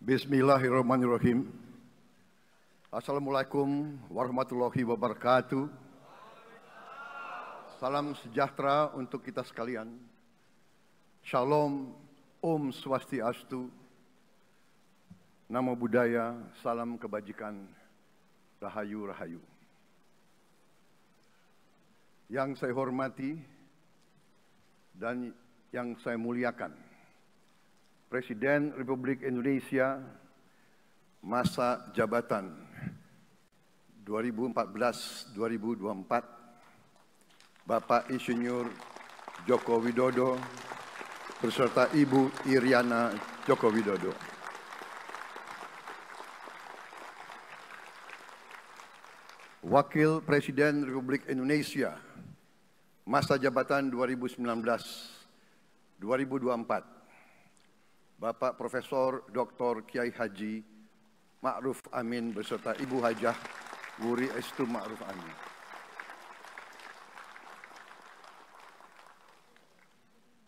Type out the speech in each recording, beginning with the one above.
Bismillahirrahmanirrahim. Assalamualaikum warahmatullahi wabarakatuh. Salam sejahtera untuk kita sekalian. Shalom, Om Swastiastu, Namo Buddhaya, salam kebajikan, Rahayu Rahayu. Yang saya hormati dan yang saya muliakan, Presiden Republik Indonesia masa jabatan 2014-2024, Bapak Insinyur Joko Widodo beserta Ibu Iriana Joko Widodo. Wakil Presiden Republik Indonesia masa jabatan 2019-2024, Bapak Profesor Dr. Kiai Haji Ma'ruf Amin beserta Ibu Hajah Wuri Estu Ma'ruf Amin.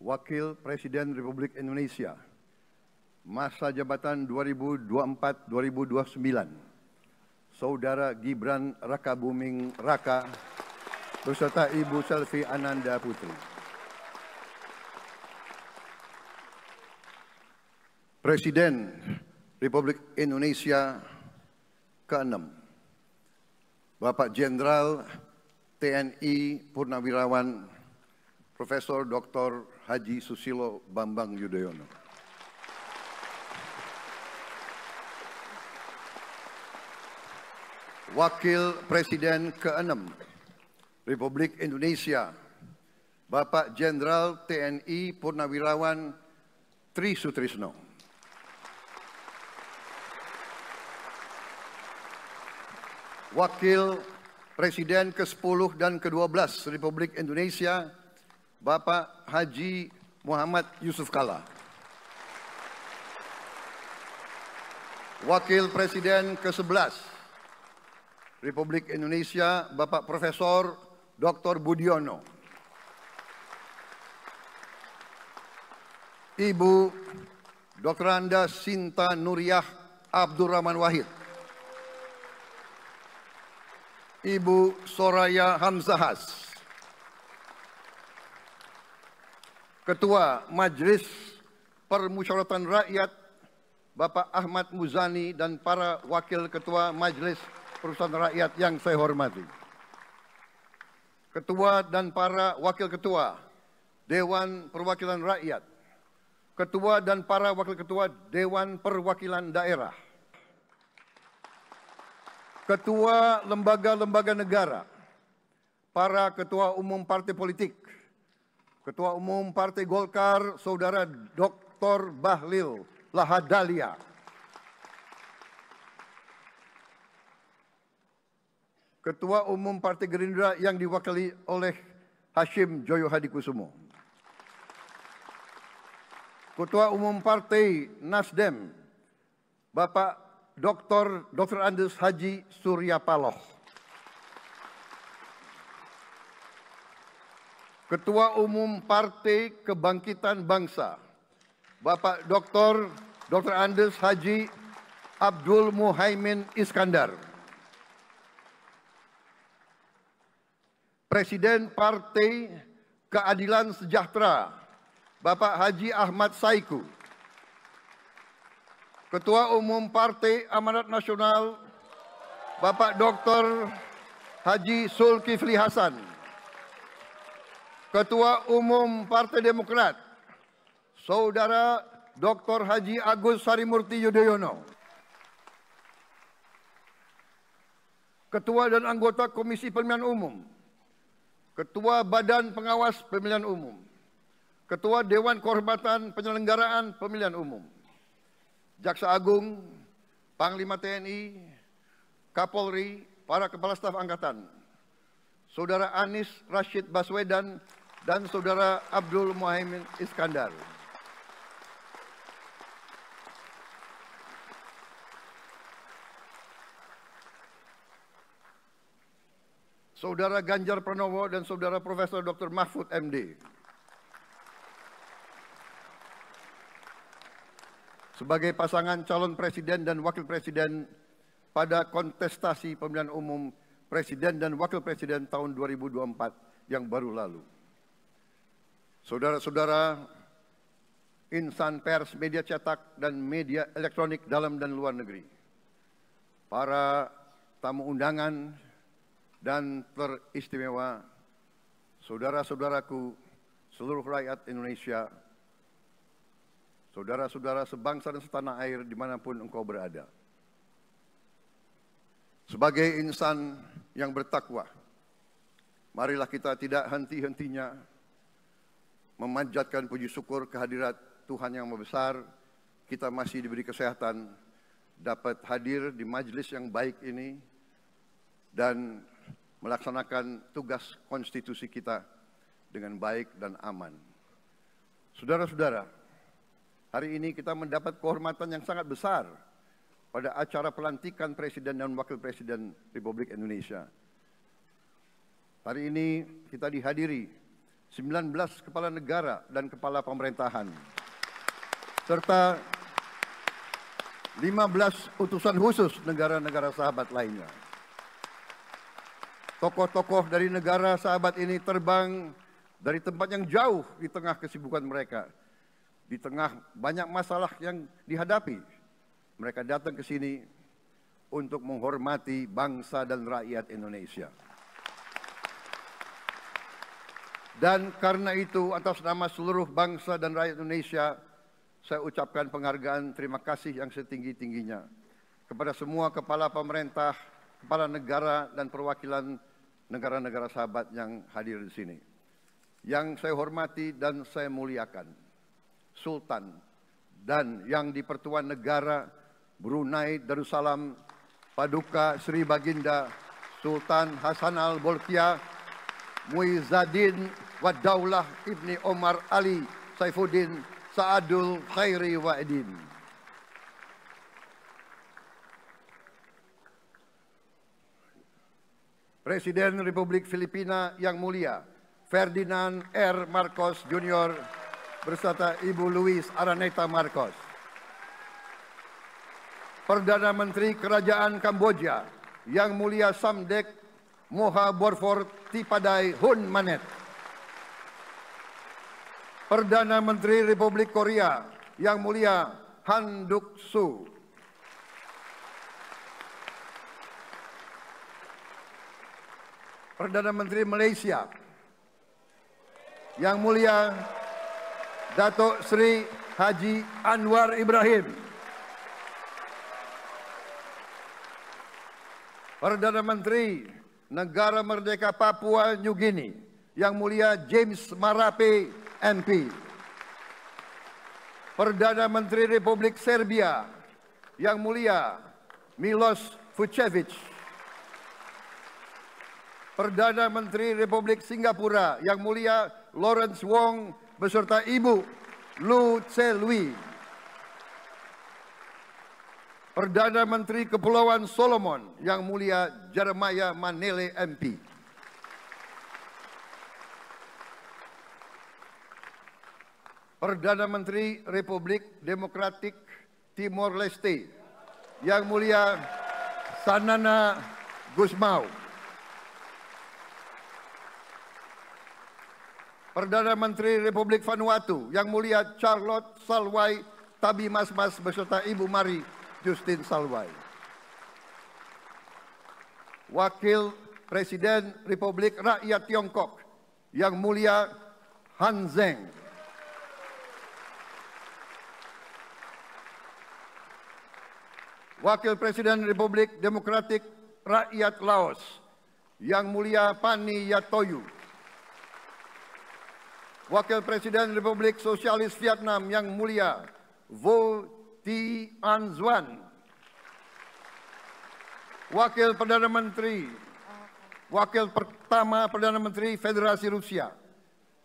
Wakil Presiden Republik Indonesia masa jabatan 2024-2029, Saudara Gibran Rakabuming Raka beserta Ibu Selvi Ananda Putri. Presiden Republik Indonesia ke-6, Bapak Jenderal TNI Purnawirawan Profesor Dr. Haji Susilo Bambang Yudhoyono. Wakil Presiden ke-6 Republik Indonesia, Bapak Jenderal TNI Purnawirawan Tri Sutrisno. Wakil Presiden ke-10 dan ke-12 Republik Indonesia, Bapak Haji Muhammad Yusuf Kalla. Wakil Presiden ke-11 Republik Indonesia, Bapak Profesor Dr. Budiono. Ibu Dr. Anda Sinta Nuriyah Abdurrahman Wahid. Ibu Soraya Hamzahas. Ketua Majelis Permusyawaratan Rakyat Bapak Ahmad Muzani dan para Wakil Ketua Majelis Permusyawaratan Rakyat yang saya hormati. Ketua dan para Wakil Ketua Dewan Perwakilan Rakyat. Ketua dan para Wakil Ketua Dewan Perwakilan Daerah. Ketua lembaga-lembaga negara, para ketua umum partai politik, Ketua Umum Partai Golkar, Saudara Dr. Bahlil Lahadalia. Ketua Umum Partai Gerindra yang diwakili oleh Hashim Joyo Hadikusumo. Ketua Umum Partai Nasdem, Bapak Dr. Andes Haji Surya Paloh. Ketua Umum Partai Kebangkitan Bangsa, Bapak Dr. Andes Haji Abdul Muhaimin Iskandar. Presiden Partai Keadilan Sejahtera, Bapak Haji Ahmad Saiku. Ketua Umum Partai Amanat Nasional, Bapak Dr. Haji Zulkifli Hasan. Ketua Umum Partai Demokrat, Saudara Dr. Haji Agus Harimurti Yudhoyono. Ketua dan anggota Komisi Pemilihan Umum, Ketua Badan Pengawas Pemilihan Umum, Ketua Dewan Kehormatan Penyelenggaraan Pemilihan Umum, Jaksa Agung, Panglima TNI, Kapolri, para Kepala Staf Angkatan, Saudara Anies Rashid Baswedan, dan Saudara Abdul Muhaimin Iskandar. Saudara Ganjar Pranowo dan Saudara Profesor Dr. Mahfud MD. sebagai pasangan calon presiden dan wakil presiden pada kontestasi pemilihan umum presiden dan wakil presiden tahun 2024 yang baru lalu. Saudara-saudara, insan pers, media cetak, dan media elektronik dalam dan luar negeri, para tamu undangan dan teristimewa, saudara-saudaraku, seluruh rakyat Indonesia, saudara-saudara sebangsa dan setanah air dimanapun engkau berada. Sebagai insan yang bertakwa, marilah kita tidak henti-hentinya memanjatkan puji syukur kehadirat Tuhan yang Maha Besar. Kita masih diberi kesehatan, dapat hadir di majelis yang baik ini dan melaksanakan tugas konstitusi kita dengan baik dan aman. Saudara-saudara, hari ini kita mendapat kehormatan yang sangat besar pada acara pelantikan Presiden dan Wakil Presiden Republik Indonesia. Hari ini kita dihadiri 19 kepala negara dan kepala pemerintahan, serta 15 utusan khusus negara-negara sahabat lainnya. Tokoh-tokoh dari negara sahabat ini terbang dari tempat yang jauh di tengah kesibukan mereka, di tengah banyak masalah yang dihadapi. Mereka datang ke sini untuk menghormati bangsa dan rakyat Indonesia. Dan karena itu, atas nama seluruh bangsa dan rakyat Indonesia, saya ucapkan penghargaan terima kasih yang setinggi-tingginya kepada semua kepala pemerintah, kepala negara, dan perwakilan negara-negara sahabat yang hadir di sini. Yang saya hormati dan saya muliakan, Sultan dan yang di Pertuan Negara Brunei Darussalam Paduka Sri Baginda Sultan Hasan Al-Bolkiah Muizzaddin Wadaulah Ibni Omar Ali Saifuddin Saadul Khairi Wa'idin. Presiden Republik Filipina yang mulia Ferdinand R. Marcos Jr. beserta Ibu Luis Araneta Marcos. Perdana Menteri Kerajaan Kamboja yang mulia Samdech Moha Borfor Tipadai Hun Manet. Perdana Menteri Republik Korea yang mulia Han Duck-soo. Perdana Menteri Malaysia yang mulia Datuk Seri Haji Anwar Ibrahim. Perdana Menteri Negara Merdeka Papua New Guinea yang mulia James Marape MP. Perdana Menteri Republik Serbia yang mulia Milos Vucevic. Perdana Menteri Republik Singapura yang mulia Lawrence Wong beserta Ibu Lu Tse Lui. Perdana Menteri Kepulauan Solomon yang mulia Jeremiah Manele MP. Perdana Menteri Republik Demokratik Timor Leste yang mulia Sanana Gusmao. Perdana Menteri Republik Vanuatu yang mulia Charlotte Salwai Tabi Masmas beserta Ibu Mari Justin Salwai. Wakil Presiden Republik Rakyat Tiongkok yang mulia Han Zheng. Wakil Presiden Republik Demokratik Rakyat Laos yang mulia Pani Yatoyu. Wakil Presiden Republik Sosialis Vietnam yang mulia Vo Thi An Xuan. Wakil pertama Perdana Menteri Federasi Rusia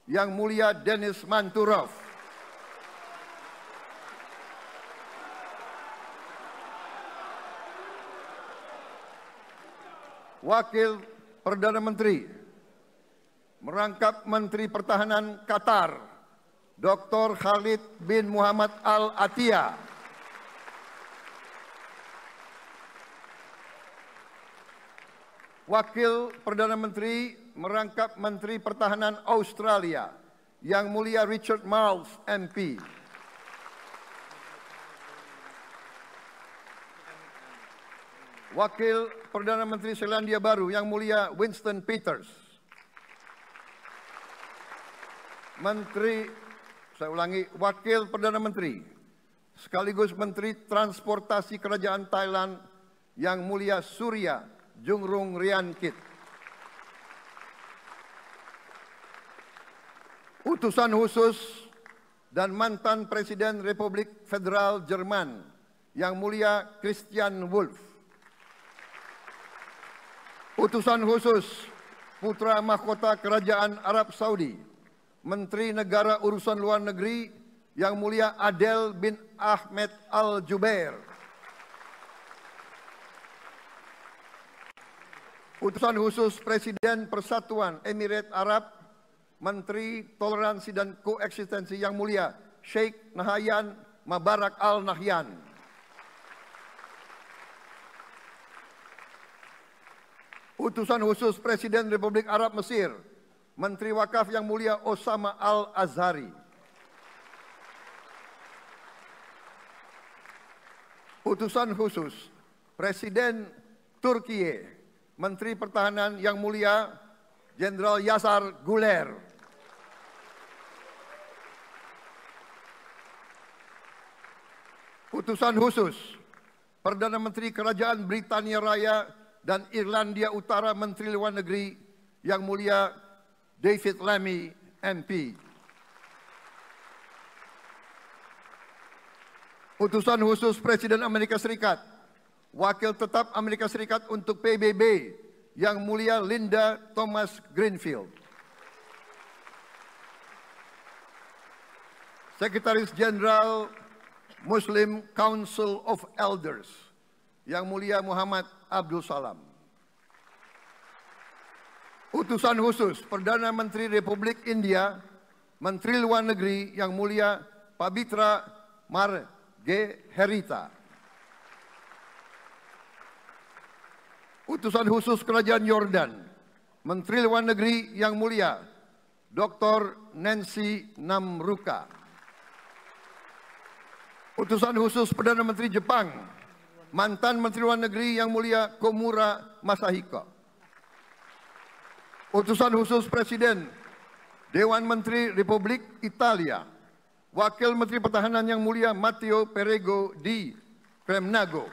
yang mulia Denis Manturov. Wakil Perdana Menteri merangkap Menteri Pertahanan Qatar Dr. Khalid bin Muhammad Al Attiyah. Wakil Perdana Menteri merangkap Menteri Pertahanan Australia, Yang Mulia Richard Marles, MP. Wakil Perdana Menteri Selandia Baru, Yang Mulia Winston Peters. Wakil Perdana Menteri sekaligus Menteri Transportasi Kerajaan Thailand, Yang Mulia Surya Jungrung Riankit. Utusan khusus dan mantan Presiden Republik Federal Jerman, Yang Mulia Christian Wulff. Utusan khusus Putra Mahkota Kerajaan Arab Saudi, Menteri Negara Urusan Luar Negeri, Yang Mulia Adel bin Ahmed Al-Jubair. Utusan khusus Presiden Persatuan Emirat Arab, Menteri Toleransi dan Koeksistensi, Yang Mulia Sheikh Nahyan Mubarak Al Nahyan. Utusan khusus Presiden Republik Arab Mesir, Menteri Wakaf, Yang Mulia Osama Al-Azhari. Utusan khusus Presiden Turkiye, Menteri Pertahanan, Yang Mulia Jenderal Yasar Guler. Utusan khusus Perdana Menteri Kerajaan Britania Raya dan Irlandia Utara, Menteri Luar Negeri, Yang Mulia David Lammy, MP. Utusan khusus Presiden Amerika Serikat, Wakil Tetap Amerika Serikat untuk PBB, Yang Mulia Linda Thomas Greenfield. Sekretaris Jenderal Muslim Council of Elders, Yang Mulia Muhammad Abdul Salam. Utusan khusus Perdana Menteri Republik India, Menteri Luar Negeri, Yang Mulia Pabitra Margherita. Utusan khusus Kerajaan Yordan, Menteri Luar Negeri, Yang Mulia Dr. Nancy Namruka. Utusan khusus Perdana Menteri Jepang, mantan Menteri Luar Negeri, Yang Mulia Komura Masahiko. Utusan khusus Presiden Dewan Menteri Republik Italia, Wakil Menteri Pertahanan, Yang Mulia Matteo Perego di Cremnago.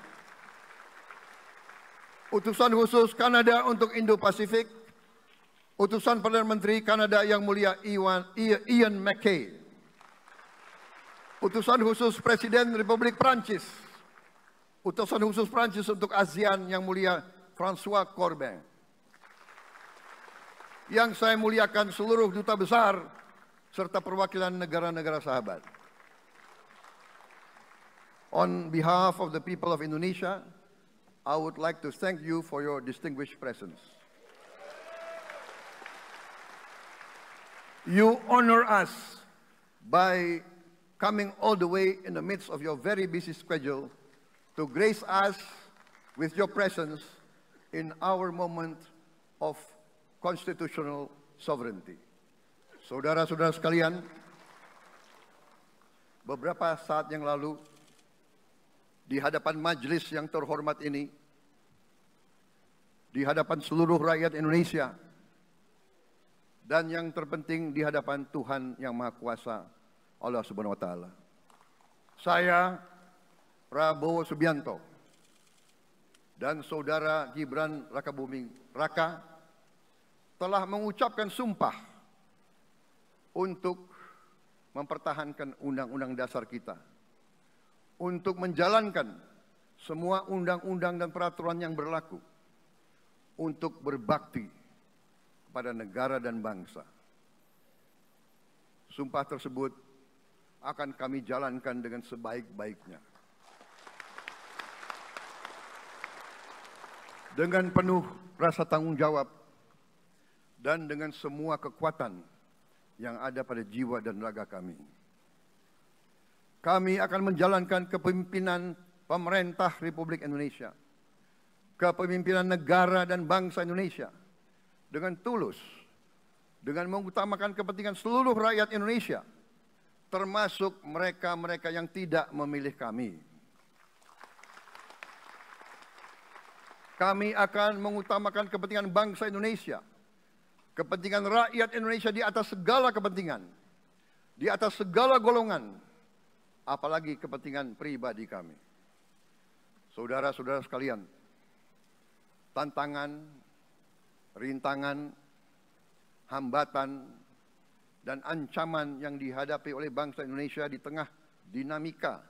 Utusan khusus Kanada untuk Indo-Pasifik, Utusan Perdana Menteri Kanada, Yang Mulia Ian MacKay. Utusan khusus Presiden Republik Prancis, Utusan khusus Prancis untuk ASEAN, Yang Mulia François Corbin. Yang saya muliakan seluruh duta besar serta perwakilan negara-negara sahabat. On behalf of the people of Indonesia, I would like to thank you for your distinguished presence. You honor us by coming all the way in the midst of your very busy schedule to grace us with your presence in our moment of constitutional sovereignty. Saudara-saudara sekalian, beberapa saat yang lalu di hadapan majelis yang terhormat ini, di hadapan seluruh rakyat Indonesia, dan yang terpenting di hadapan Tuhan Yang Maha Kuasa, Allah Subhanahu wa Ta'ala. Saya, Prabowo Subianto, dan Saudara Gibran Rakabuming Raka telah mengucapkan sumpah untuk mempertahankan Undang-Undang Dasar kita, untuk menjalankan semua undang-undang dan peraturan yang berlaku, untuk berbakti kepada negara dan bangsa. Sumpah tersebut akan kami jalankan dengan sebaik-baiknya. Dengan penuh rasa tanggung jawab dan dengan semua kekuatan yang ada pada jiwa dan raga kami. Kami akan menjalankan kepemimpinan pemerintah Republik Indonesia. kepemimpinan negara dan bangsa Indonesia dengan tulus, dengan mengutamakan kepentingan seluruh rakyat Indonesia, termasuk mereka-mereka yang tidak memilih kami. Kami akan mengutamakan kepentingan bangsa Indonesia, kepentingan rakyat Indonesia di atas segala kepentingan, di atas segala golongan, apalagi kepentingan pribadi kami. Saudara-saudara sekalian, tantangan, rintangan, hambatan, dan ancaman yang dihadapi oleh bangsa Indonesia di tengah dinamika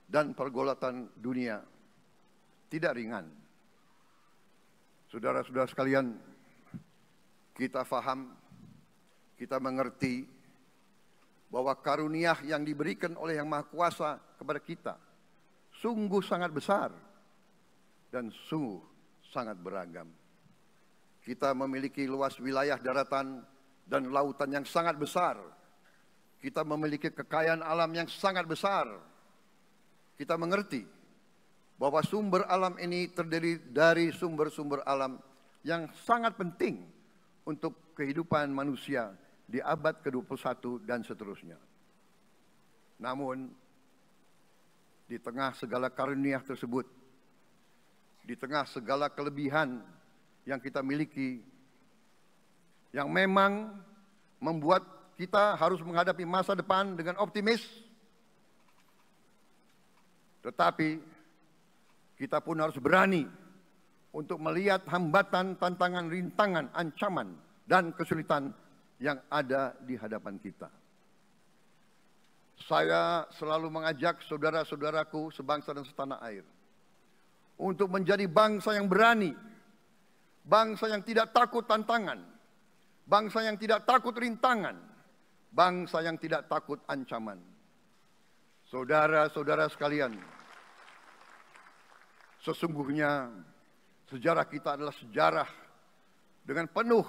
dan pergolatan dunia tidak ringan. Saudara-saudara sekalian, kita faham, kita mengerti bahwa karunia yang diberikan oleh Yang Maha Kuasa kepada kita sungguh sangat besar dan sungguh sangat beragam. Kita memiliki luas wilayah daratan dan lautan yang sangat besar. Kita memiliki kekayaan alam yang sangat besar. Kita mengerti bahwa sumber alam ini terdiri dari sumber-sumber alam yang sangat penting untuk kehidupan manusia di abad ke-21 dan seterusnya. Namun, di tengah segala karunia tersebut, di tengah segala kelebihan yang kita miliki, yang memang membuat kita harus menghadapi masa depan dengan optimis, tetapi kita pun harus berani untuk melihat hambatan, tantangan, rintangan, ancaman, dan kesulitan yang ada di hadapan kita. Saya selalu mengajak saudara-saudaraku sebangsa dan setanah air untuk menjadi bangsa yang berani, bangsa yang tidak takut tantangan, bangsa yang tidak takut rintangan, bangsa yang tidak takut ancaman. Saudara-saudara sekalian, sesungguhnya sejarah kita adalah sejarah dengan penuh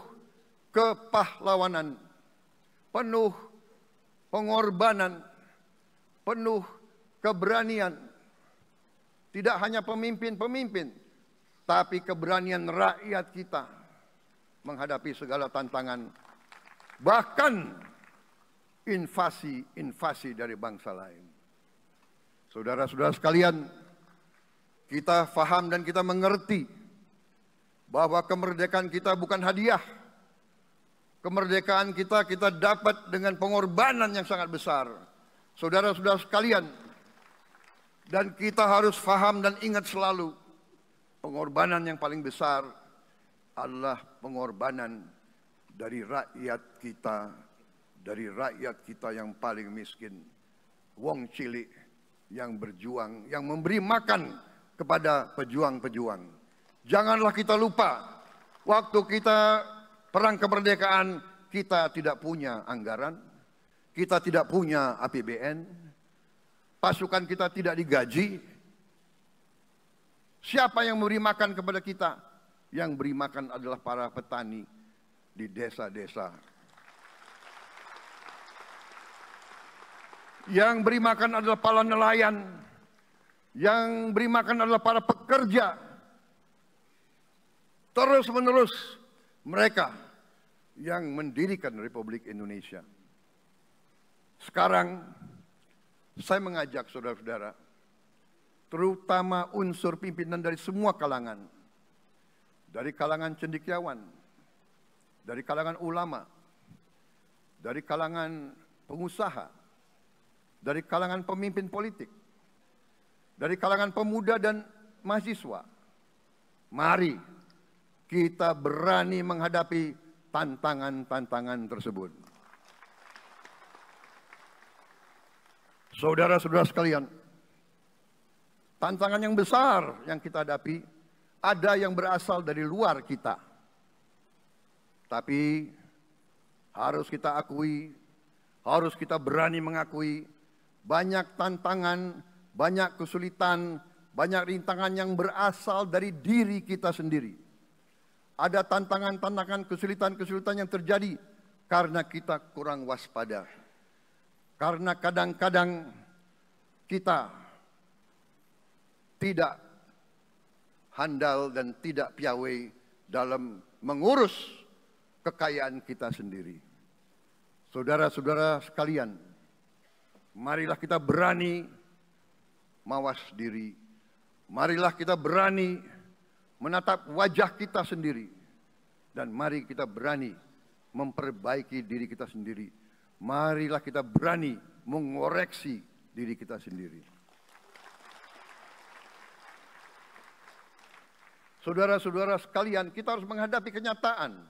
kepahlawanan, penuh pengorbanan, penuh keberanian. Tidak hanya pemimpin-pemimpin, tapi keberanian rakyat kita menghadapi segala tantangan, bahkan invasi-invasi dari bangsa lain. Saudara-saudara sekalian, kita faham dan kita mengerti bahwa kemerdekaan kita bukan hadiah. Kemerdekaan kita dapat dengan pengorbanan yang sangat besar. Saudara-saudara sekalian, dan kita harus faham dan ingat selalu, pengorbanan yang paling besar adalah pengorbanan dari rakyat kita yang paling miskin. Wong cilik yang berjuang, yang memberi makan kepada pejuang-pejuang. Janganlah kita lupa, waktu kita perang kemerdekaan, kita tidak punya anggaran, kita tidak punya APBN, pasukan kita tidak digaji. Siapa yang memberi makan kepada kita? Yang beri makan adalah para petani di desa-desa. Yang beri makan adalah para nelayan. Yang beri makan adalah para pekerja. Terus-menerus mereka yang mendirikan Republik Indonesia. Sekarang saya mengajak saudara-saudara, terutama unsur pimpinan dari semua kalangan, dari kalangan cendekiawan, dari kalangan ulama, dari kalangan pengusaha, dari kalangan pemimpin politik, dari kalangan pemuda dan mahasiswa. Mari kita berani menghadapi tantangan-tantangan tersebut. Saudara-saudara sekalian, tantangan yang besar yang kita hadapi ada yang berasal dari luar kita. Tapi harus kita akui, harus kita berani mengakui, banyak tantangan, banyak kesulitan, banyak rintangan yang berasal dari diri kita sendiri. Ada tantangan-tantangan, kesulitan-kesulitan yang terjadi karena kita kurang waspada. Karena kadang-kadang kita tidak handal dan tidak piawai dalam mengurus kekayaan kita sendiri. Saudara-saudara sekalian, marilah kita berani mawas diri. Marilah kita berani menatap wajah kita sendiri. Dan mari kita berani memperbaiki diri kita sendiri. Marilah kita berani mengoreksi diri kita sendiri. Saudara-saudara sekalian, kita harus menghadapi kenyataan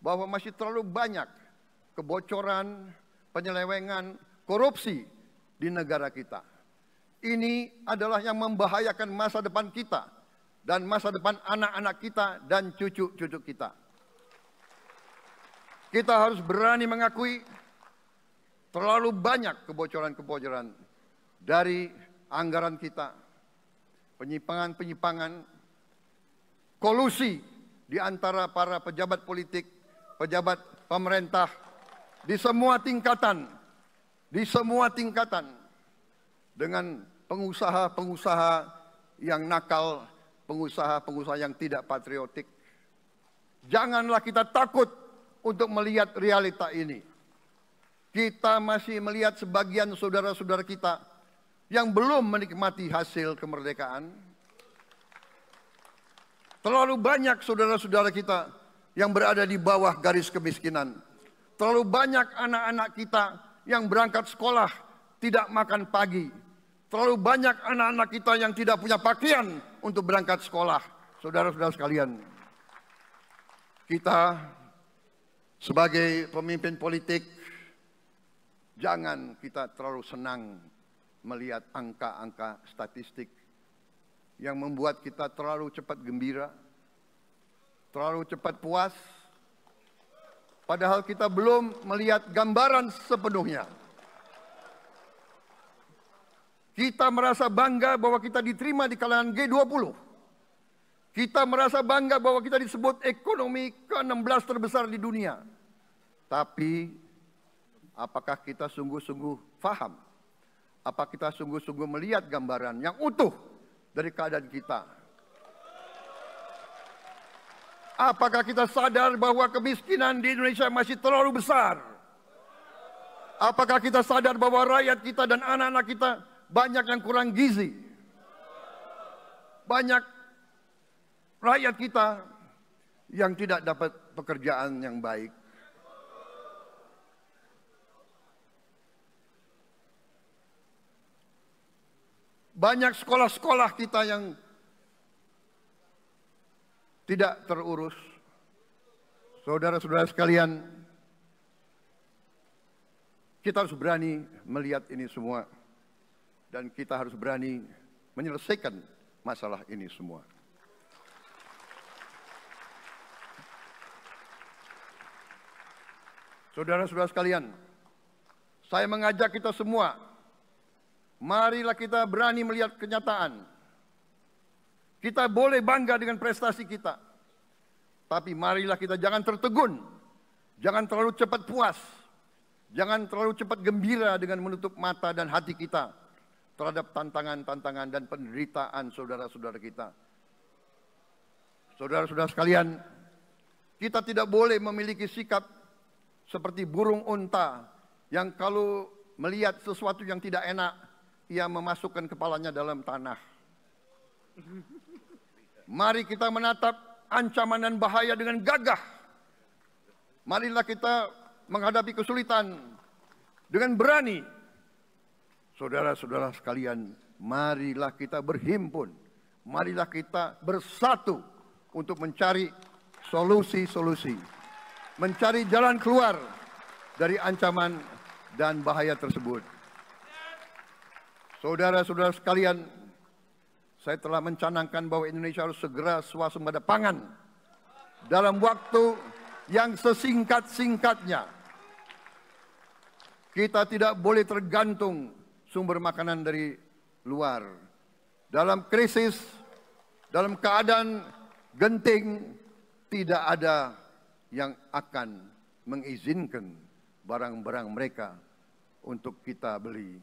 bahwa masih terlalu banyak kebocoran, penyelewengan, korupsi di negara kita. Ini adalah yang membahayakan masa depan kita dan masa depan anak-anak kita dan cucu-cucu kita. Kita harus berani mengakui terlalu banyak kebocoran-kebocoran dari anggaran kita, penyimpangan-penyimpangan, kolusi di antara para pejabat politik, pejabat pemerintah di semua tingkatan, dengan pengusaha-pengusaha yang nakal, pengusaha-pengusaha yang tidak patriotik. Janganlah kita takut untuk melihat realita ini. Kita masih melihat sebagian saudara-saudara kita yang belum menikmati hasil kemerdekaan. Terlalu banyak saudara-saudara kita yang berada di bawah garis kemiskinan. Terlalu banyak anak-anak kita yang berangkat sekolah tidak makan pagi. Terlalu banyak anak-anak kita yang tidak punya pakaian untuk berangkat sekolah. Saudara-saudara sekalian, kita sebagai pemimpin politik, jangan kita terlalu senang melihat angka-angka statistik yang membuat kita terlalu cepat gembira, terlalu cepat puas, padahal kita belum melihat gambaran sepenuhnya. Kita merasa bangga bahwa kita diterima di kalangan G20. Kita merasa bangga bahwa kita disebut ekonomi ke-16 terbesar di dunia. Tapi apakah kita sungguh-sungguh paham? Apakah kita sungguh-sungguh melihat gambaran yang utuh dari keadaan kita? Apakah kita sadar bahwa kemiskinan di Indonesia masih terlalu besar? Apakah kita sadar bahwa rakyat kita dan anak-anak kita banyak yang kurang gizi? Banyak rakyat kita yang tidak dapat pekerjaan yang baik. Banyak sekolah-sekolah kita yang tidak terurus. Saudara-saudara sekalian, kita harus berani melihat ini semua. Dan kita harus berani menyelesaikan masalah ini semua. Saudara-saudara sekalian, saya mengajak kita semua, marilah kita berani melihat kenyataan. Kita boleh bangga dengan prestasi kita, tapi marilah kita jangan tertegun, jangan terlalu cepat puas, jangan terlalu cepat gembira dengan menutup mata dan hati kita terhadap tantangan-tantangan dan penderitaan saudara-saudara kita. Saudara-saudara sekalian, kita tidak boleh memiliki sikap seperti burung unta yang kalau melihat sesuatu yang tidak enak, ia memasukkan kepalanya dalam tanah. Mari kita menatap ancaman dan bahaya dengan gagah. Marilah kita menghadapi kesulitan dengan berani. Saudara-saudara sekalian, marilah kita berhimpun. Marilah kita bersatu untuk mencari solusi-solusi. Mencari jalan keluar dari ancaman dan bahaya tersebut. Saudara-saudara sekalian, saya telah mencanangkan bahwa Indonesia harus segera swasembada pangan dalam waktu yang sesingkat-singkatnya. Kita tidak boleh tergantung sumber makanan dari luar. Dalam krisis, dalam keadaan genting, tidak ada yang akan mengizinkan barang-barang mereka untuk kita beli.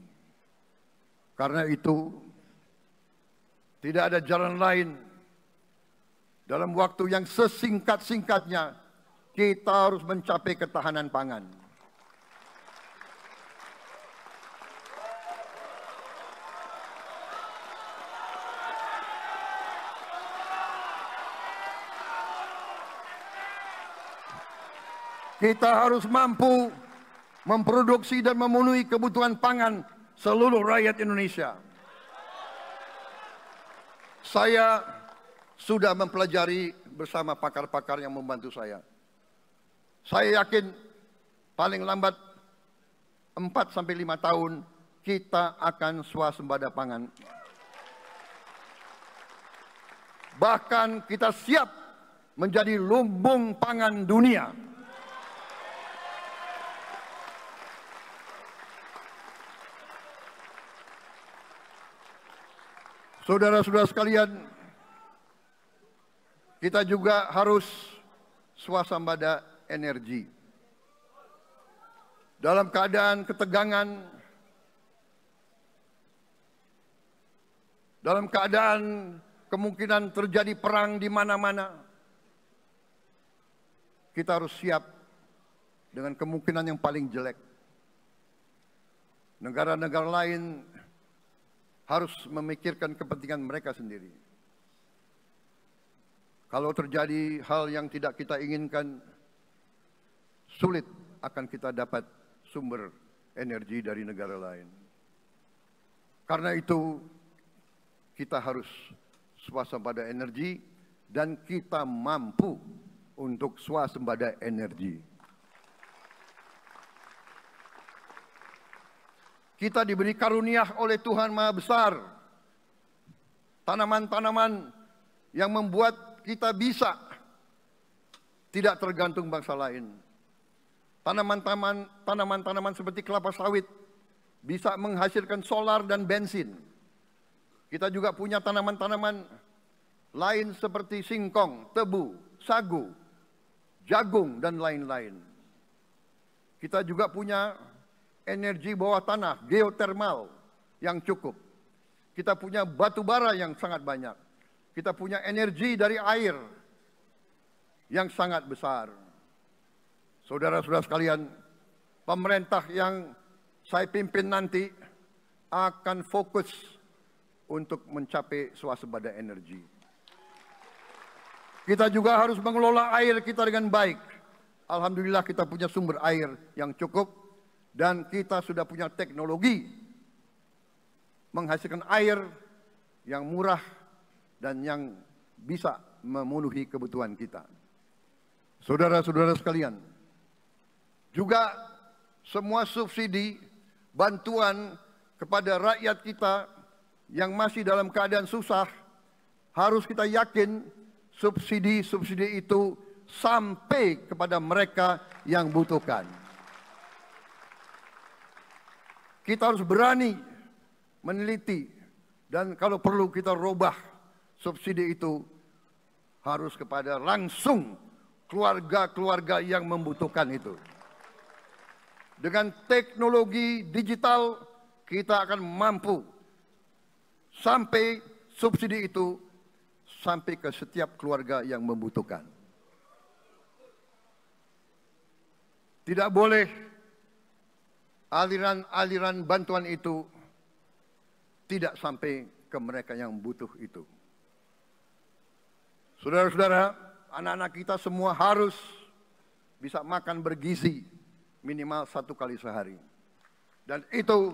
Karena itu, tidak ada jalan lain dalam waktu yang sesingkat-singkatnya kita harus mencapai ketahanan pangan. Kita harus mampu memproduksi dan memenuhi kebutuhan pangan seluruh rakyat Indonesia. Saya sudah mempelajari bersama pakar-pakar yang membantu saya. Saya yakin paling lambat 4 sampai 5 tahun kita akan swasembada pangan. Bahkan kita siap menjadi lumbung pangan dunia. Saudara-saudara sekalian, kita juga harus swasembada energi. Dalam keadaan ketegangan, dalam keadaan kemungkinan terjadi perang di mana-mana, kita harus siap dengan kemungkinan yang paling jelek. Negara-negara lain harus memikirkan kepentingan mereka sendiri. Kalau terjadi hal yang tidak kita inginkan, sulit akan kita dapat sumber energi dari negara lain. Karena itu, kita harus swasembada energi dan kita mampu untuk swasembada energi. Kita diberi karunia oleh Tuhan Maha Besar. Tanaman-tanaman yang membuat kita bisa tidak tergantung bangsa lain. Tanaman-tanaman seperti kelapa sawit bisa menghasilkan solar dan bensin. Kita juga punya tanaman-tanaman lain seperti singkong, tebu, sagu, jagung, dan lain-lain. Kita juga punya energi bawah tanah, geotermal yang cukup. Kita punya batu bara yang sangat banyak. Kita punya energi dari air yang sangat besar. Saudara-saudara sekalian, pemerintah yang saya pimpin nanti akan fokus untuk mencapai swasembada energi. Kita juga harus mengelola air kita dengan baik. Alhamdulillah kita punya sumber air yang cukup. Dan kita sudah punya teknologi menghasilkan air yang murah dan yang bisa memenuhi kebutuhan kita. Saudara-saudara sekalian, juga semua subsidi, bantuan kepada rakyat kita yang masih dalam keadaan susah, harus kita yakin subsidi-subsidi itu sampai kepada mereka yang butuhkan. Kita harus berani meneliti dan kalau perlu kita robah subsidi itu harus kepada langsung keluarga-keluarga yang membutuhkan itu. Dengan teknologi digital kita akan mampu sampai subsidi itu sampai ke setiap keluarga yang membutuhkan. Tidak boleh aliran-aliran bantuan itu tidak sampai ke mereka yang butuh itu. Saudara-saudara, anak-anak kita semua harus bisa makan bergizi minimal 1 kali sehari. Dan itu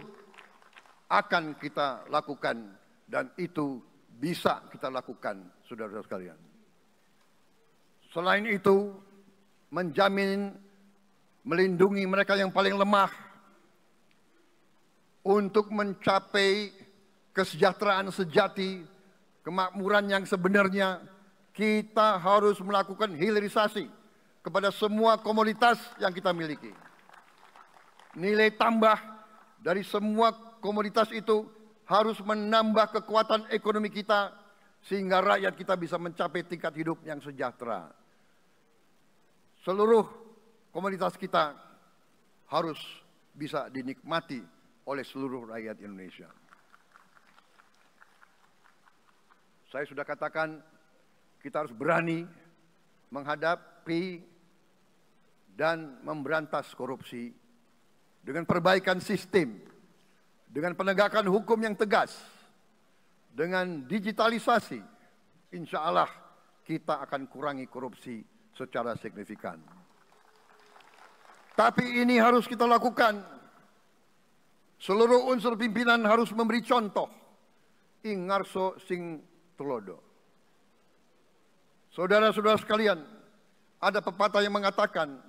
akan kita lakukan dan itu bisa kita lakukan, saudara-saudara sekalian. Selain itu, menjamin melindungi mereka yang paling lemah untuk mencapai kesejahteraan sejati, kemakmuran yang sebenarnya, kita harus melakukan hilirisasi kepada semua komoditas yang kita miliki. Nilai tambah dari semua komoditas itu harus menambah kekuatan ekonomi kita sehingga rakyat kita bisa mencapai tingkat hidup yang sejahtera. Seluruh komoditas kita harus bisa dinikmati oleh seluruh rakyat Indonesia. Saya sudah katakan, kita harus berani menghadapi dan memberantas korupsi dengan perbaikan sistem, dengan penegakan hukum yang tegas, dengan digitalisasi. Insya Allah kita akan kurangi korupsi secara signifikan. Tapi ini harus kita lakukan. Seluruh unsur pimpinan harus memberi contoh. Ing ngarso sing tulodo. Saudara-saudara sekalian, ada pepatah yang mengatakan,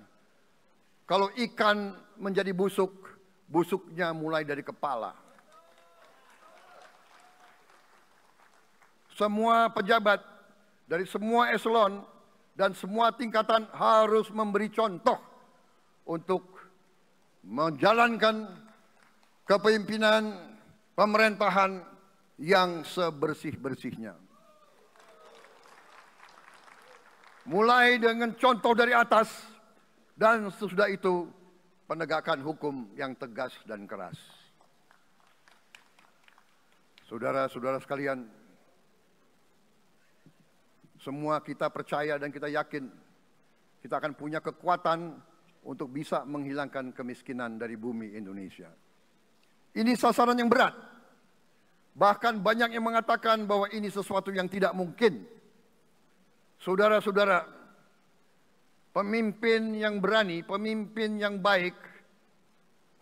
kalau ikan menjadi busuk, busuknya mulai dari kepala. Semua pejabat dari semua eselon dan semua tingkatan harus memberi contoh untuk menjalankan kepemimpinan pemerintahan yang sebersih-bersihnya. Mulai dengan contoh dari atas dan sesudah itu penegakan hukum yang tegas dan keras. Saudara-saudara sekalian, semua kita percaya dan kita yakin kita akan punya kekuatan untuk bisa menghilangkan kemiskinan dari bumi Indonesia. Ini sasaran yang berat. Bahkan banyak yang mengatakan bahwa ini sesuatu yang tidak mungkin. Saudara-saudara, pemimpin yang berani, pemimpin yang baik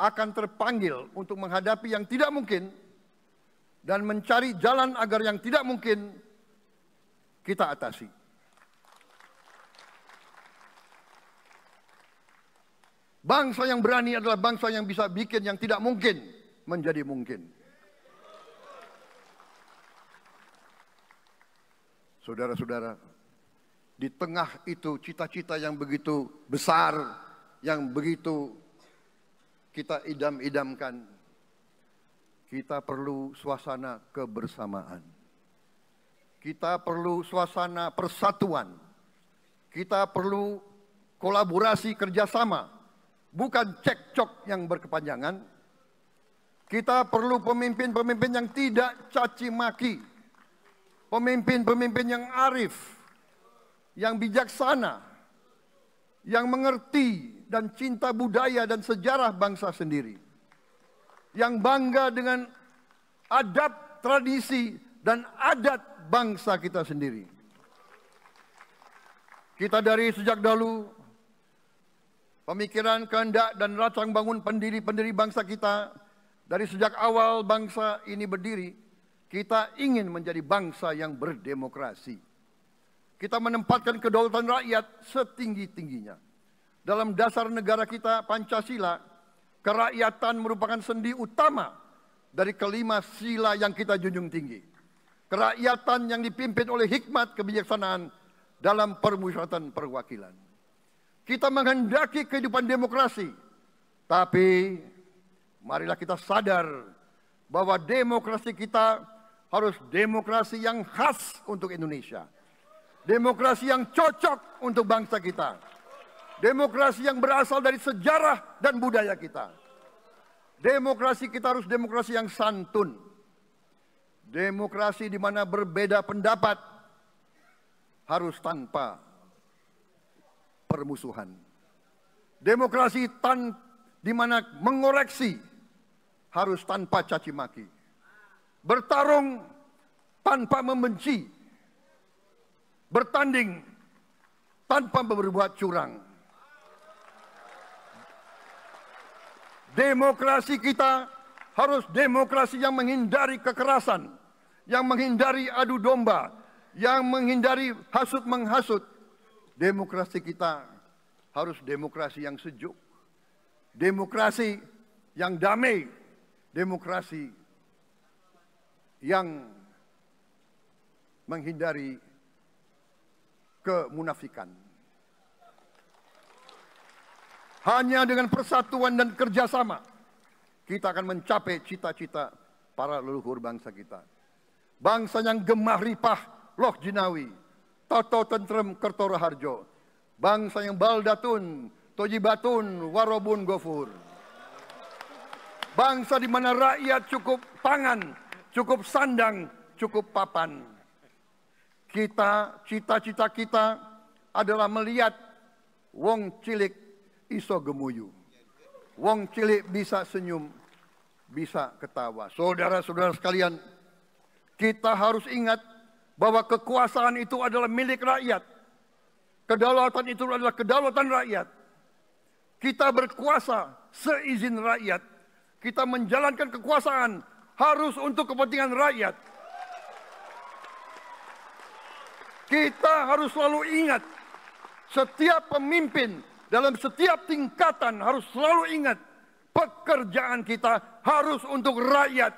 akan terpanggil untuk menghadapi yang tidak mungkin dan mencari jalan agar yang tidak mungkin kita atasi. Bangsa yang berani adalah bangsa yang bisa bikin yang tidak mungkin menjadi mungkin. Saudara-saudara, di tengah itu cita-cita yang begitu besar, yang begitu kita idam-idamkan, kita perlu suasana kebersamaan. Kita perlu suasana persatuan. Kita perlu kolaborasi kerjasama. Bukan cekcok yang berkepanjangan. Kita perlu pemimpin-pemimpin yang tidak caci maki. Pemimpin-pemimpin yang arif, yang bijaksana, yang mengerti dan cinta budaya dan sejarah bangsa sendiri. Yang bangga dengan adab, tradisi, dan adat bangsa kita sendiri. Kita dari sejak dahulu pemikiran, kehendak, dan rancang bangun pendiri-pendiri bangsa kita, dari sejak awal bangsa ini berdiri, kita ingin menjadi bangsa yang berdemokrasi. Kita menempatkan kedaulatan rakyat setinggi-tingginya. Dalam dasar negara kita, Pancasila, kerakyatan merupakan sendi utama dari kelima sila yang kita junjung tinggi. Kerakyatan yang dipimpin oleh hikmat kebijaksanaan dalam permusyawaratan perwakilan. Kita menghendaki kehidupan demokrasi, tapi marilah kita sadar bahwa demokrasi kita harus demokrasi yang khas untuk Indonesia. Demokrasi yang cocok untuk bangsa kita. Demokrasi yang berasal dari sejarah dan budaya kita. Demokrasi kita harus demokrasi yang santun. Demokrasi di mana berbeda pendapat harus tanpa permusuhan. Demokrasi di mana mengoreksi harus tanpa caci maki. Bertarung tanpa membenci. Bertanding tanpa berbuat curang. Demokrasi kita harus demokrasi yang menghindari kekerasan, yang menghindari adu domba, yang menghindari hasut menghasut. Demokrasi kita harus demokrasi yang sejuk, demokrasi yang damai, demokrasi yang menghindari kemunafikan. Hanya dengan persatuan dan kerjasama kita akan mencapai cita-cita para leluhur bangsa kita. Bangsa yang gemah ripah loh jinawi, toto tentrem kertoro harjo. Bangsa yang baldatun, tojibatun, warobun gofur. Bangsa di mana rakyat cukup pangan, cukup sandang, cukup papan. cita-cita kita adalah melihat wong cilik iso gemuyu. Wong cilik bisa senyum, bisa ketawa. Saudara-saudara sekalian, kita harus ingat bahwa kekuasaan itu adalah milik rakyat. Kedaulatan itu adalah kedaulatan rakyat. Kita berkuasa seizin rakyat. Kita menjalankan kekuasaan harus untuk kepentingan rakyat. Kita harus selalu ingat, setiap pemimpin dalam setiap tingkatan harus selalu ingat, pekerjaan kita harus untuk rakyat.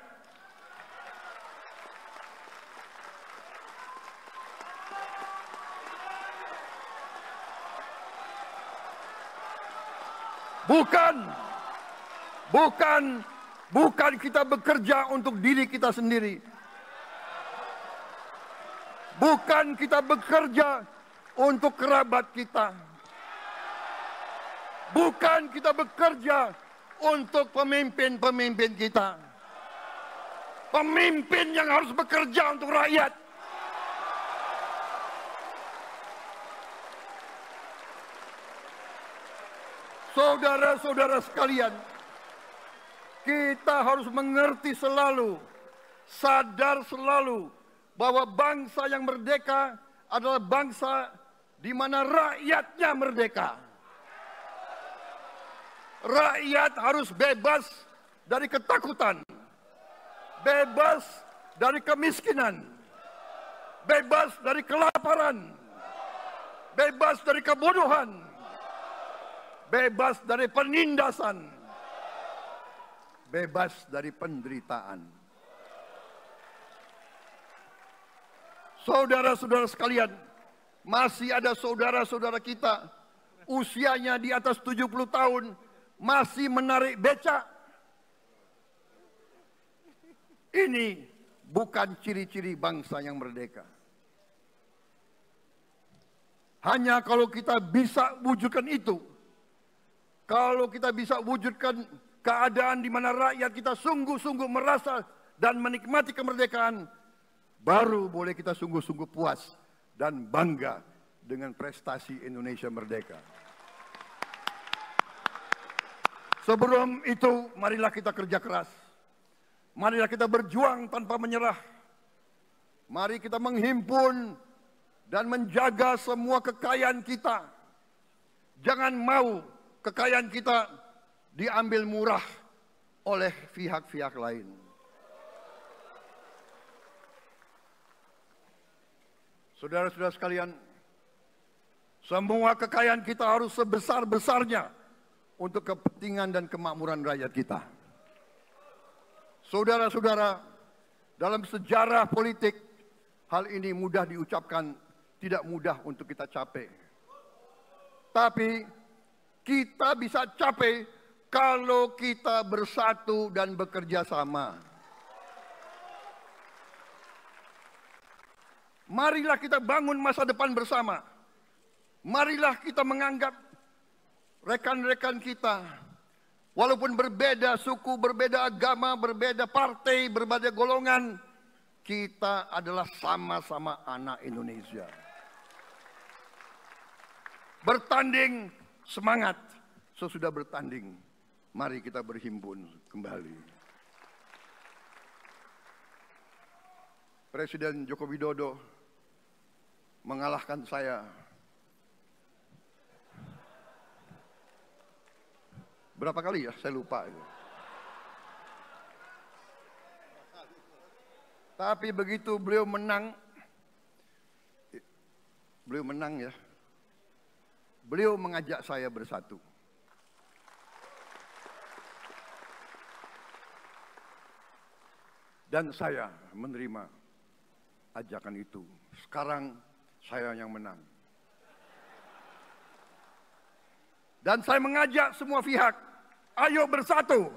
Bukan kita bekerja untuk diri kita sendiri. Bukan kita bekerja untuk kerabat kita. Bukan kita bekerja untuk pemimpin-pemimpin kita. Pemimpin yang harus bekerja untuk rakyat. Saudara-saudara sekalian, kita harus mengerti selalu, sadar selalu, bahwa bangsa yang merdeka adalah bangsa di mana rakyatnya merdeka. Rakyat harus bebas dari ketakutan, bebas dari kemiskinan, bebas dari kelaparan, bebas dari kebodohan, bebas dari penindasan, bebas dari penderitaan. Saudara-saudara sekalian, masih ada saudara-saudara kita usianya di atas 70 tahun masih menarik becak. Ini bukan ciri-ciri bangsa yang merdeka. Hanya kalau kita bisa wujudkan itu, kalau kita bisa wujudkan keadaan di mana rakyat kita sungguh-sungguh merasa dan menikmati kemerdekaan, baru boleh kita sungguh-sungguh puas dan bangga dengan prestasi Indonesia merdeka. Sebelum itu, marilah kita kerja keras. Marilah kita berjuang tanpa menyerah. Mari kita menghimpun dan menjaga semua kekayaan kita. Jangan mau kekayaan kita diambil murah oleh pihak-pihak lain. Saudara-saudara sekalian, semua kekayaan kita harus sebesar-besarnya untuk kepentingan dan kemakmuran rakyat kita. Saudara-saudara, dalam sejarah politik, hal ini mudah diucapkan, tidak mudah untuk kita capai. Tapi kita bisa capai kalau kita bersatu dan bekerja sama. Marilah kita bangun masa depan bersama. Marilah kita menganggap rekan-rekan kita, walaupun berbeda suku, berbeda agama, berbeda partai, berbeda golongan, kita adalah sama-sama anak Indonesia. Bertanding semangat, sesudah bertanding, mari kita berhimpun kembali. Presiden Joko Widodo mengalahkan saya berapa kali ya, saya lupa. Tapi begitu beliau menang ya, beliau mengajak saya bersatu. Dan saya menerima ajakan itu. Sekarang saya yang menang. Dan saya mengajak semua pihak, ayo bersatu.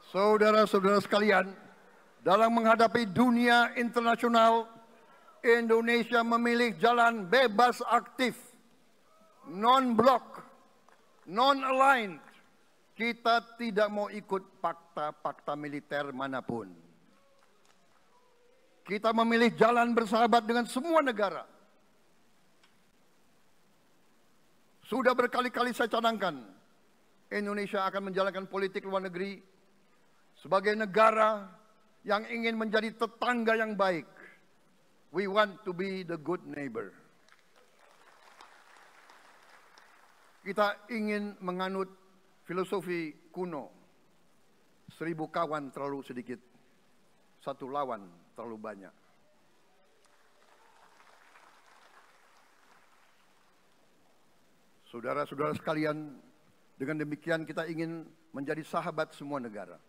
Saudara-saudara sekalian, dalam menghadapi dunia internasional, Indonesia memilih jalan bebas aktif, non-blok, non-aligned. Kita tidak mau ikut fakta-fakta militer manapun. Kita memilih jalan bersahabat dengan semua negara. Sudah berkali-kali saya cadangkan, Indonesia akan menjalankan politik luar negeri sebagai negara yang ingin menjadi tetangga yang baik. We want to be the good neighbor. Kita ingin menganut filosofi kuno, 1000 kawan terlalu sedikit, 1 lawan terlalu banyak. Saudara-saudara sekalian, dengan demikian kita ingin menjadi sahabat semua negara.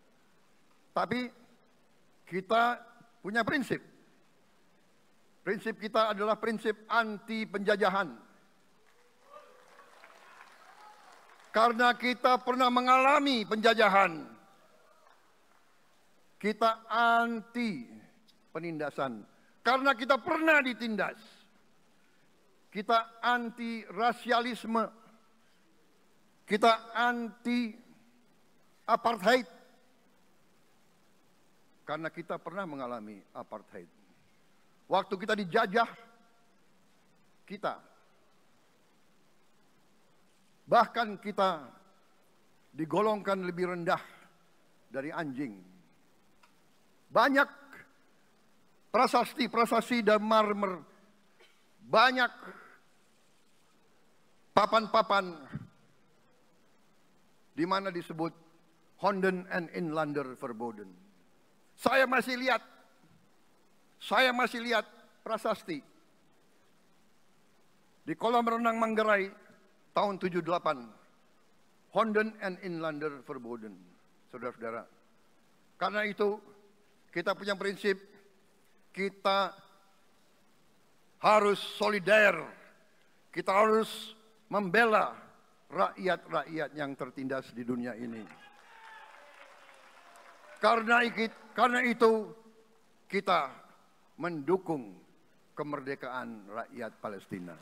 Tapi kita punya prinsip. Prinsip kita adalah prinsip anti penjajahan. Karena kita pernah mengalami penjajahan. Kita anti penindasan. Karena kita pernah ditindas. Kita anti rasialisme. Kita anti apartheid. Karena kita pernah mengalami apartheid. Waktu kita dijajah, kita bahkan kita digolongkan lebih rendah dari anjing. Banyak prasasti dan marmer, banyak papan-papan di mana disebut Honden and Inlander Verboden. Saya masih lihat prasasti di kolam renang Manggarai tahun 78. Honden and Inlander Verboden, saudara-saudara. Karena itu kita punya prinsip, kita harus solider, kita harus membela rakyat-rakyat yang tertindas di dunia ini. Karena itu kita mendukung kemerdekaan rakyat Palestina.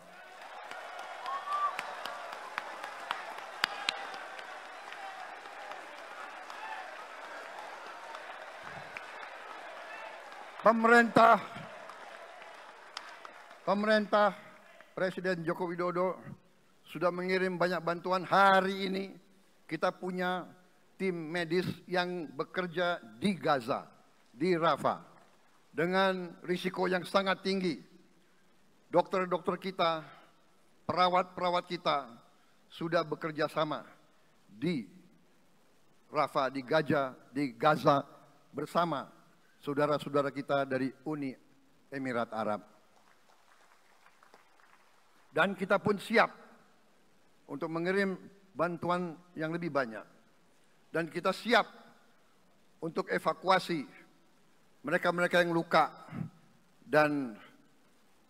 Pemerintah Presiden Joko Widodo sudah mengirim banyak bantuan. Hari ini kita punya tim medis yang bekerja di Gaza, di Rafah, dengan risiko yang sangat tinggi. Dokter-dokter kita, perawat-perawat kita sudah bekerja sama di Rafah, di Gaza bersama saudara-saudara kita dari Uni Emirat Arab. Dan kita pun siap untuk mengirim bantuan yang lebih banyak. Dan kita siap untuk evakuasi mereka-mereka yang luka dan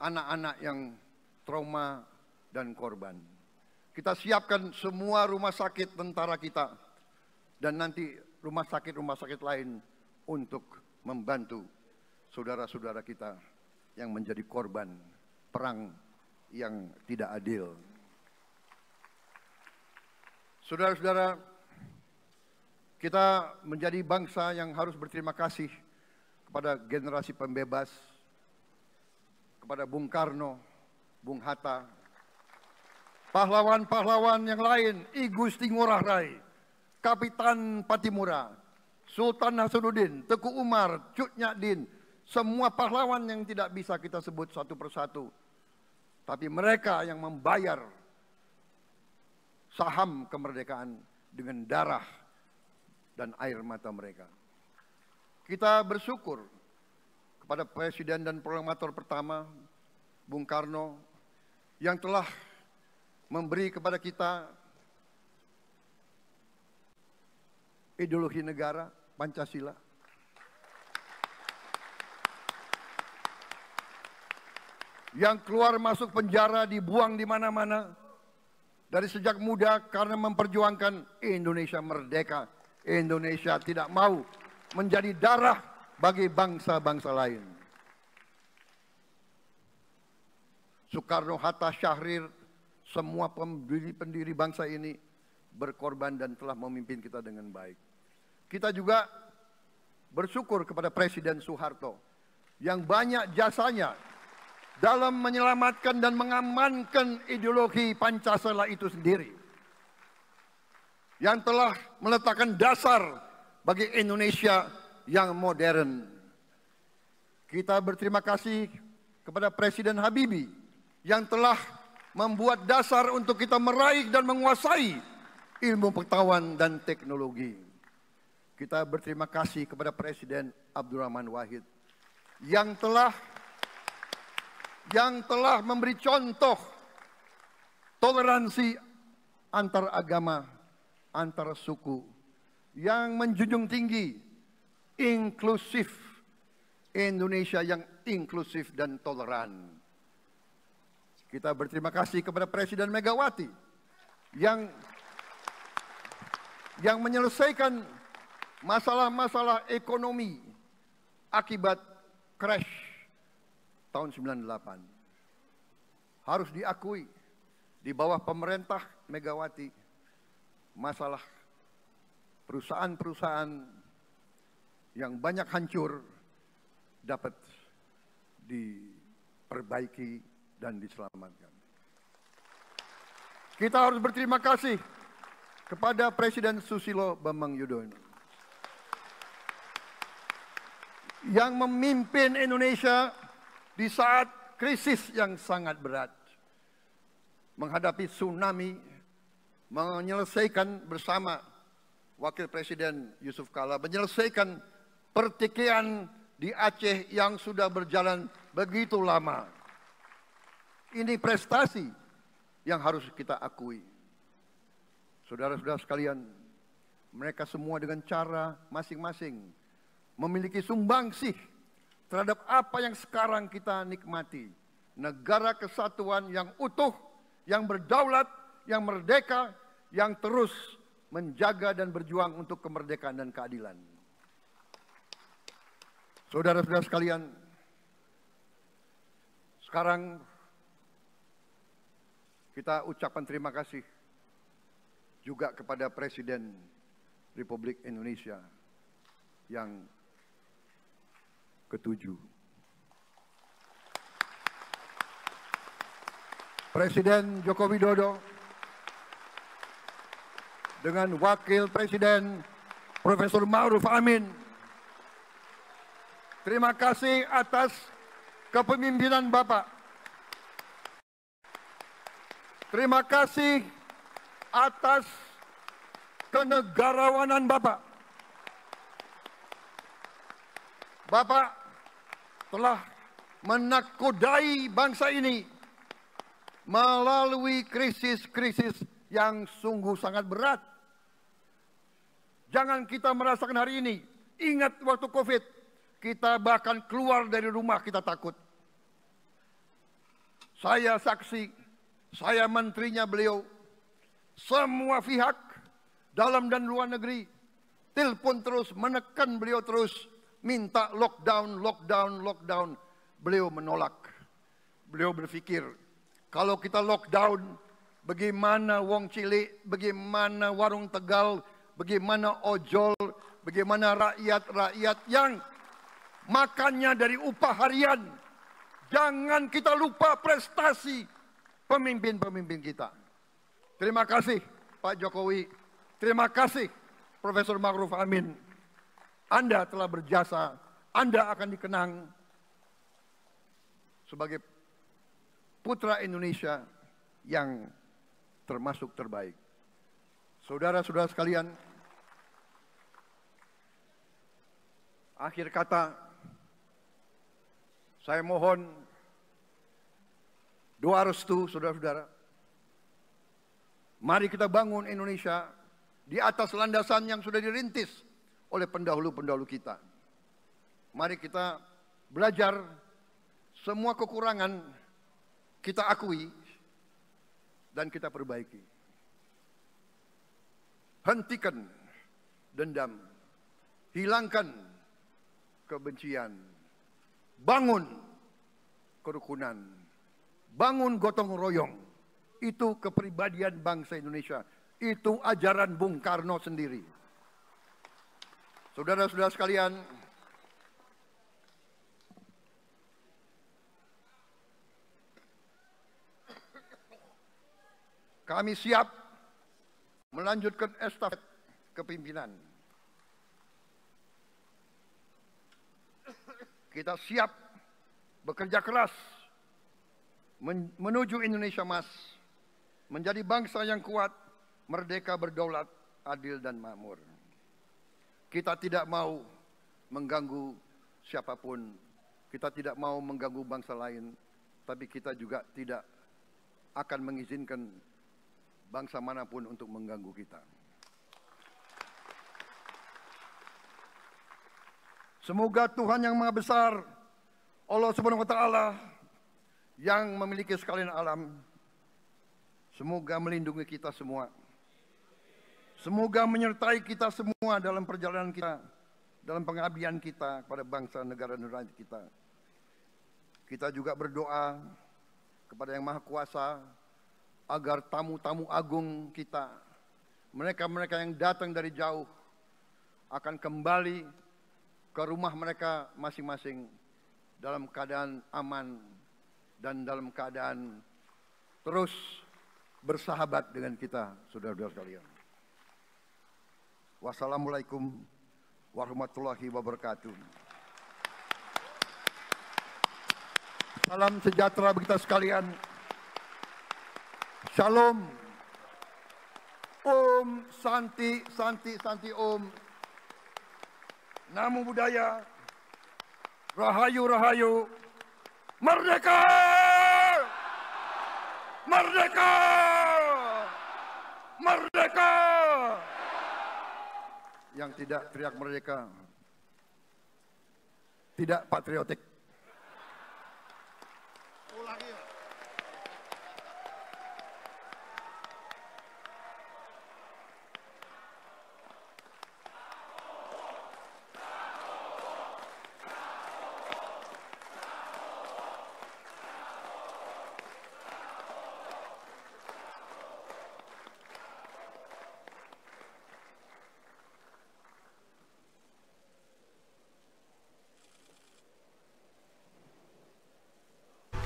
anak-anak yang trauma dan korban. Kita siapkan semua rumah sakit tentara kita dan nanti rumah sakit lain untuk membantu saudara-saudara kita yang menjadi korban perang yang tidak adil. Saudara-saudara, kita menjadi bangsa yang harus berterima kasih kepada generasi pembebas, kepada Bung Karno, Bung Hatta, pahlawan-pahlawan yang lain, I Gusti Ngurah Rai, Kapitan Patimura, Sultan Nasruddin, Teku Umar, Cut Nyak semua pahlawan yang tidak bisa kita sebut satu persatu. Tapi mereka yang membayar saham kemerdekaan dengan darah dan air mata mereka. Kita bersyukur kepada Presiden dan Proklamator pertama, Bung Karno, yang telah memberi kepada kita ideologi negara, Pancasila. Yang keluar masuk penjara, dibuang di mana-mana. Dari sejak muda karena memperjuangkan Indonesia merdeka, Indonesia tidak mau menjadi darah bagi bangsa-bangsa lain. Soekarno, Hatta, Syahrir, semua pendiri bangsa ini berkorban dan telah memimpin kita dengan baik. Kita juga bersyukur kepada Presiden Soeharto yang banyak jasanya dalam menyelamatkan dan mengamankan ideologi Pancasila itu sendiri, yang telah meletakkan dasar bagi Indonesia yang modern. Kita berterima kasih kepada Presiden Habibie yang telah membuat dasar untuk kita meraih dan menguasai ilmu pengetahuan dan teknologi. Kita berterima kasih kepada Presiden Abdurrahman Wahid yang telah memberi contoh toleransi antar agama, antar suku, yang menjunjung tinggi inklusif, Indonesia yang inklusif dan toleran. Kita berterima kasih kepada Presiden Megawati yang menyelesaikan masalah-masalah ekonomi akibat crash tahun 98. Harus diakui, di bawah pemerintah Megawati, masalah perusahaan-perusahaan yang banyak hancur dapat diperbaiki dan diselamatkan. Kita harus berterima kasih kepada Presiden Susilo Bambang Yudhoyono yang memimpin Indonesia di saat krisis yang sangat berat, menghadapi tsunami, menyelesaikan bersama Wakil Presiden Yusuf Kala, menyelesaikan pertikaian di Aceh yang sudah berjalan begitu lama. Ini prestasi yang harus kita akui. Saudara-saudara sekalian, mereka semua dengan cara masing-masing memiliki sumbangsih terhadap apa yang sekarang kita nikmati. Negara kesatuan yang utuh, yang berdaulat, yang merdeka, yang terus menjaga dan berjuang untuk kemerdekaan dan keadilan. Saudara-saudara sekalian, sekarang kita ucapkan terima kasih juga kepada Presiden Republik Indonesia yang ke-7. Presiden Joko Widodo dengan Wakil Presiden Profesor Ma'ruf Amin. Terima kasih atas kepemimpinan Bapak. Terima kasih atas kenegarawanan Bapak. Bapak telah menakodai bangsa ini melalui krisis-krisis yang sungguh sangat berat. Jangan kita merasakan hari ini. Ingat waktu COVID, kita bahkan keluar dari rumah kita takut. Saya saksi, saya menterinya beliau, semua pihak dalam dan luar negeri telepon terus, menekan beliau terus, minta lockdown, lockdown, lockdown. Beliau menolak. Beliau berpikir, kalau kita lockdown, bagaimana wong cilik, bagaimana warung Tegal, bagaimana ojol, bagaimana rakyat-rakyat yang makannya dari upah harian. Jangan kita lupa prestasi pemimpin-pemimpin kita. Terima kasih Pak Jokowi, terima kasih Profesor Ma'ruf Amin. Anda telah berjasa, Anda akan dikenang sebagai putra Indonesia yang termasuk terbaik. Saudara-saudara sekalian, akhir kata, saya mohon doa restu saudara-saudara. Mari kita bangun Indonesia di atas landasan yang sudah dirintis oleh pendahulu-pendahulu kita. Mari kita belajar, semua kekurangan kita akui dan kita perbaiki. Hentikan dendam. Hilangkan kebencian. Bangun kerukunan. Bangun gotong royong. Itu kepribadian bangsa Indonesia. Itu ajaran Bung Karno sendiri. Saudara-saudara sekalian, kami siap melanjutkan estafet kepimpinan. Kita siap bekerja keras menuju Indonesia Emas, menjadi bangsa yang kuat, merdeka, berdaulat, adil dan makmur. Kita tidak mau mengganggu siapapun, kita tidak mau mengganggu bangsa lain, tapi kita juga tidak akan mengizinkan bangsa manapun untuk mengganggu kita. Semoga Tuhan yang Maha Besar, Allah Subhanahu wa Ta'ala, yang memiliki sekalian alam, semoga melindungi kita semua. Semoga menyertai kita semua dalam perjalanan kita, dalam pengabdian kita kepada bangsa, negara, dan rakyat kita. Kita juga berdoa kepada Yang Maha Kuasa agar tamu-tamu agung kita, mereka-mereka yang datang dari jauh, akan kembali ke rumah mereka masing-masing dalam keadaan aman dan dalam keadaan terus bersahabat dengan kita, saudara-saudara sekalian. Wassalamualaikum warahmatullahi wabarakatuh. Salam sejahtera bagi kita sekalian. Shalom. Om Santi, Santi, Santi Om. Namo Buddhaya. Rahayu, Rahayu. Merdeka! Merdeka! Merdeka! Yang tidak teriak merdeka tidak patriotik. Ulangi.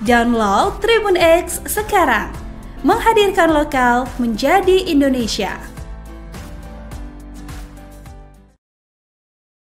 Download Tribun X sekarang, menghadirkan lokal menjadi Indonesia.